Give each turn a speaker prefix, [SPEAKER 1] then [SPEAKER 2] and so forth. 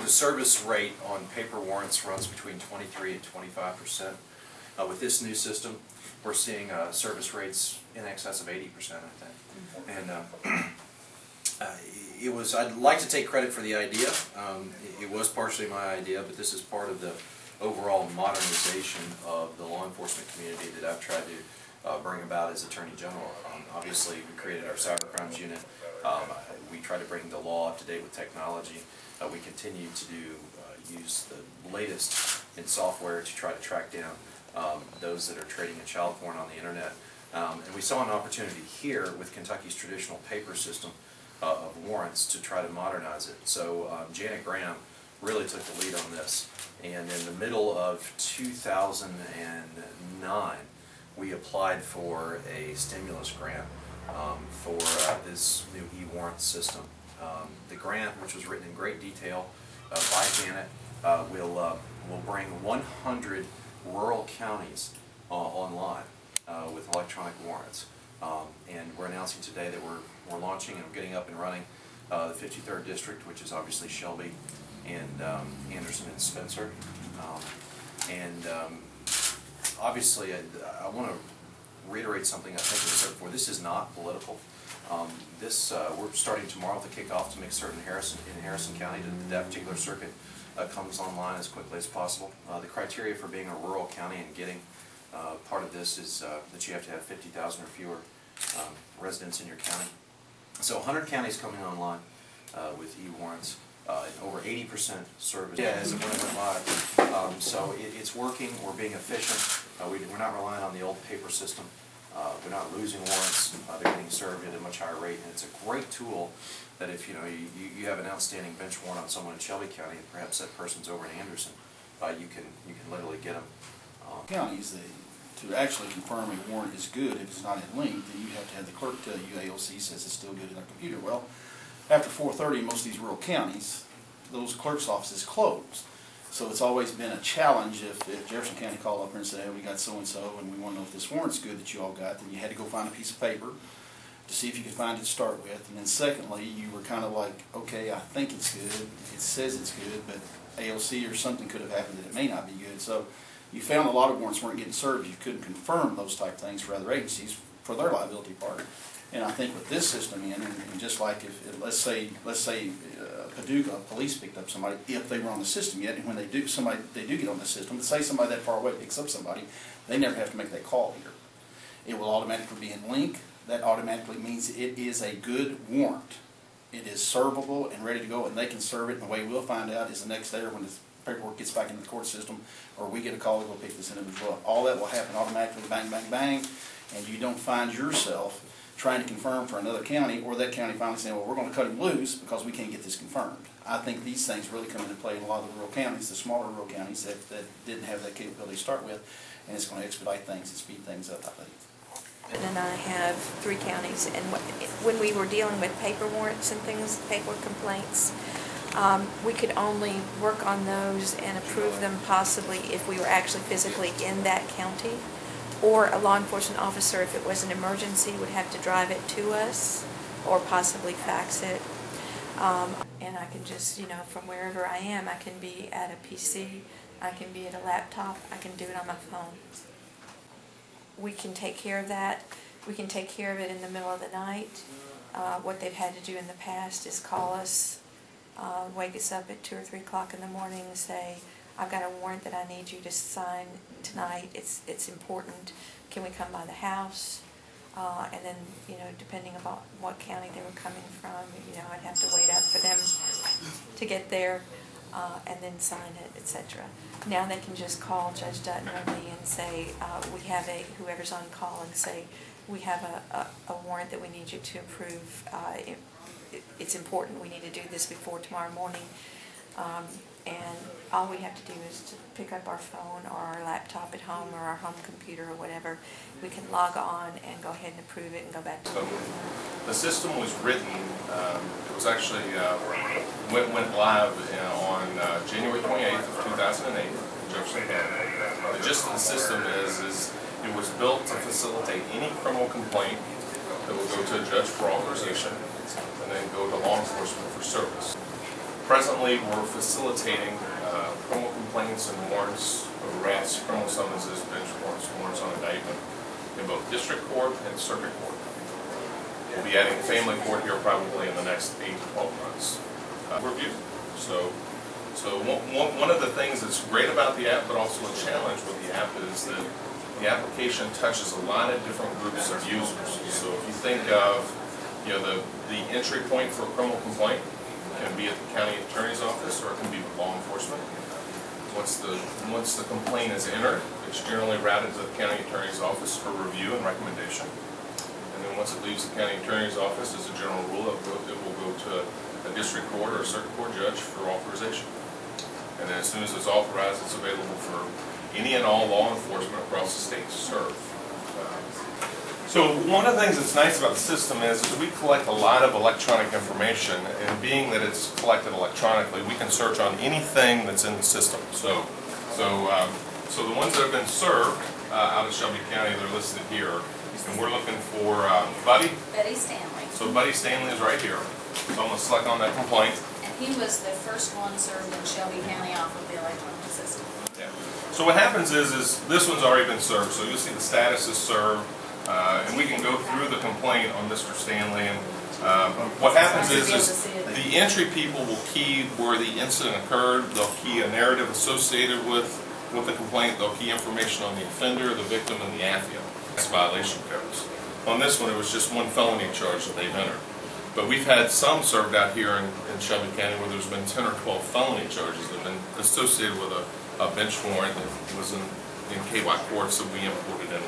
[SPEAKER 1] The service rate on paper warrants runs between 23 and 25%. With this new system, we're seeing service rates in excess of 80%, I think. And I'd like to take credit for the idea. It was partially my idea, but this is part of the overall modernization of the law enforcement community that I've tried to bring about as Attorney General. Obviously, we created our cybercrimes unit. We try to bring the law up to date with technology. We continue to use the latest in software to try to track down those that are trading in child porn on the internet. And we saw an opportunity here with Kentucky's traditional paper system of warrants to try to modernize it. So Janet Graham really took the lead on this. And in the middle of 2009, we applied for a stimulus grant for this new eWarrant system. The grant, which was written in great detail by Janet, will bring 100 rural counties online with electronic warrants. And we're announcing today that we're launching and getting up and running the 53rd District, which is obviously Shelby and Anderson and Spencer. Obviously, I want to reiterate something I think I said before. This is not political. We're starting tomorrow to kick off to make certain in Harrison County that particular circuit comes online as quickly as possible. The criteria for being a rural county and getting part of this is that you have to have 50,000 or fewer residents in your county. So 100 counties coming online with e-warrants. Over 80% service as of when it went live. So it's working. We're being efficient. We're not relying on the old paper system. We're not losing warrants. They're getting served at a much higher rate, and it's a great tool that if you have an outstanding bench warrant on someone in Shelby County, and perhaps that person's over in Anderson, you can literally get them.
[SPEAKER 2] Counties, to actually confirm a warrant is good, if it's not in link, then you have to have the clerk tell you AOC says it's still good in their computer. Well, after 4:30 in most of these rural counties, those clerk's offices close. So it's always been a challenge if Jefferson County called up here and said, hey, we got so-and-so and we want to know if this warrant's good that you all got, then you had to go find a piece of paper to see if you could find it to start with. And then secondly, you were kind of like, okay, I think it's good, it says it's good, but AOC or something could have happened that it may not be good. So you found a lot of warrants weren't getting served. You couldn't confirm those type things for other agencies for their liability part. And I think with this system in, and just like if let's say Paducah police picked up somebody, if they were on the system yet, and when they do get on the system, say somebody that far away picks up somebody, they never have to make that call here. It will automatically be in link. That automatically means it is a good warrant. It is servable and ready to go, and they can serve it. And the way we'll find out is the next day or when the paperwork gets back into the court system, or we get a call to go pick this individual up. All that will happen automatically, bang, bang, bang, and you don't find yourself trying to confirm for another county, or that county finally saying, well, we're going to cut him loose because we can't get this confirmed. I think these things really come into play in a lot of the rural counties, the smaller rural counties that didn't have that capability to start with, and it's going to expedite things and speed things up, I think.
[SPEAKER 3] And I have 3 counties, and when we were dealing with paper warrants and things, paper complaints, we could only work on those and approve them possibly if we were actually physically in that county. Or a law enforcement officer, if it was an emergency, would have to drive it to us or possibly fax it. And I can just, from wherever I am, I can be at a PC, I can be at a laptop, I can do it on my phone. We can take care of that. We can take care of it in the middle of the night. What they've had to do in the past is call us, wake us up at 2 or 3 o'clock in the morning and say, I've got a warrant that I need you to sign tonight. It's important. Can we come by the house? And then, depending upon what county they were coming from, I'd have to wait up for them to get there and then sign it, etc. Now they can just call Judge Dutton or me and say, we have whoever's on call and say, we have a warrant that we need you to approve. It's important. We need to do this before tomorrow morning. And all we have to do is to pick up our phone or our laptop at home or our home computer or whatever. We can log on and go ahead and approve it and go back to work.
[SPEAKER 4] The system was written, it was actually went live on January 28th of 2008 in Jefferson County. The gist of the system is it was built to facilitate any criminal complaint that will go to a judge for authorization and then go to law enforcement for service. Presently, we're facilitating criminal complaints and warrants, arrests, criminal summonses, bench warrants, warrants on indictment in both district court and circuit court. We'll be adding family court here probably in the next 8 to 12 months. Review. So one of the things that's great about the app, but also a challenge with the app, is that the application touches a lot of different groups of users. So if you think of, the entry point for a criminal complaint can be at the county attorney's office, or it can be with law enforcement. Once the complaint is entered, it's generally routed to the county attorney's office for review and recommendation. And then once it leaves the county attorney's office, as a general rule, it will go to a district court or a circuit court judge for authorization. And then as soon as it's authorized, it's available for any and all law enforcement across the state to serve. So one of the things that's nice about the system is we collect a lot of electronic information, and being that it's collected electronically, we can search on anything that's in the system. So the ones that have been served out of Shelby County, they're listed here, and we're looking for Buddy
[SPEAKER 5] Stanley.
[SPEAKER 4] So Buddy Stanley is right here. So I'm going to select on that complaint.
[SPEAKER 5] And he was the first one served in Shelby County off of the electronic system.
[SPEAKER 4] Yeah. So what happens is this one's already been served. So you'll see the status is served. And we can go through the complaint on Mr. Stanley, and what happens is the entry people will key where the incident occurred. They'll key a narrative associated with the complaint. They'll key information on the offender, the victim, and the AFIA. That's violation codes. On this one, it was just one felony charge that they've entered. But we've had some served out here in Shelby County where there's been 10 or 12 felony charges that have been associated with a bench warrant that was in KY courts that we imported in.